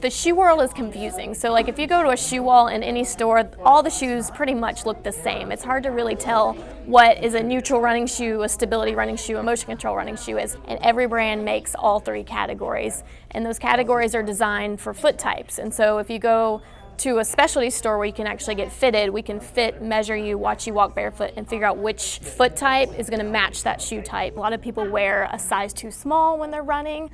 The shoe world is confusing. So like if you go to a shoe wall in any store, all the shoes pretty much look the same. It's hard to really tell what is a neutral running shoe, a stability running shoe, a motion control running shoe is. And every brand makes all three categories. And those categories are designed for foot types. And so if you go to a specialty store where you can actually get fitted, we can fit, measure you, watch you walk barefoot, and figure out which foot type is going to match that shoe type. A lot of people wear a size too small when they're running.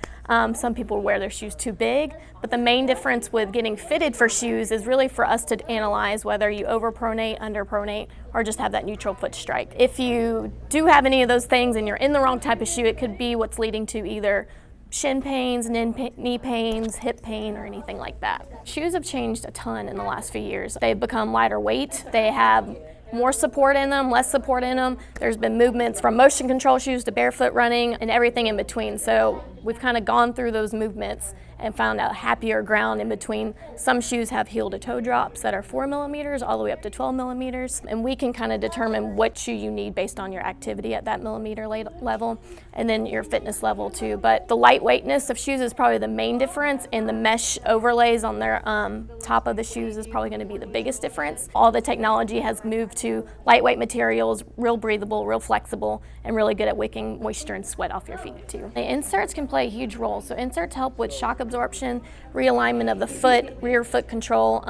Some people wear their shoes too big. But the main difference with getting fitted for shoes is really for us to analyze whether you overpronate, underpronate, or just have that neutral foot strike. If you do have any of those things and you're in the wrong type of shoe, it could be what's leading to either shin pains, knee pains, hip pain, or anything like that. Shoes have changed a ton in the last few years. They've become lighter weight. They have more support in them, less support in them. There's been movements from motion control shoes to barefoot running and everything in between. So we've kind of gone through those movements and found a happier ground in between. Some shoes have heel to toe drops that are 4 millimeters all the way up to 12 millimeters. And we can kind of determine what shoe you need based on your activity at that millimeter level and then your fitness level too. But the lightweightness of shoes is probably the main difference, and the mesh overlays on their top of the shoes is probably going to be the biggest difference. All the technology has moved to lightweight materials, real breathable, real flexible, and really good at wicking moisture and sweat off your feet too. The inserts can play a huge role. So inserts help with shock absorption, realignment of the foot, rear foot control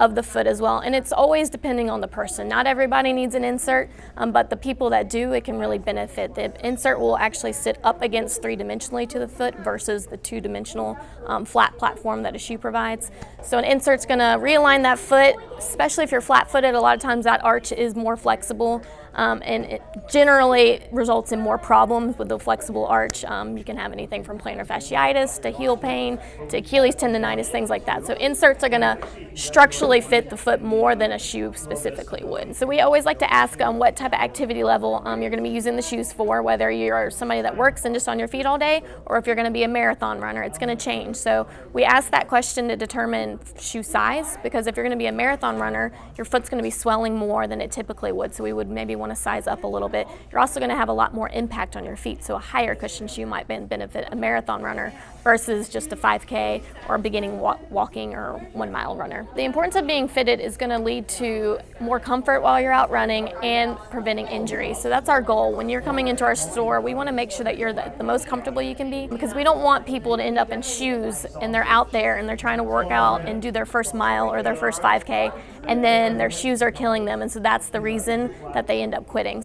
of the foot as well. And it's always depending on the person. Not everybody needs an insert, but the people that do, it can really benefit. The insert will actually sit up against three-dimensionally to the foot versus the two-dimensional flat platform that a shoe provides. So an insert's gonna realign that foot, especially if you're flat-footed. A lot of times that arch is more flexible. And it generally results in more problems with the flexible arch. You can have anything from plantar fasciitis to heel pain to Achilles tendonitis, things like that. So inserts are going to structurally fit the foot more than a shoe specifically would. So we always like to ask what type of activity level you're going to be using the shoes for, whether you're somebody that works and just on your feet all day, or if you're going to be a marathon runner. It's going to change. So we ask that question to determine shoe size, because if you're going to be a marathon runner, your foot's going to be swelling more than it typically would. So we would maybe want to size up a little bit. You're also going to have a lot more impact on your feet, so a higher cushion shoe might benefit a marathon runner versus just a 5K or a beginning walking or 1 mile runner. The importance of being fitted is going to lead to more comfort while you're out running and preventing injury. So that's our goal. When you're coming into our store, we want to make sure that you're the most comfortable you can be, because we don't want people to end up in shoes and they're out there and they're trying to work out and do their first mile or their first 5K, and then their shoes are killing them, and so that's the reason that they end up quitting.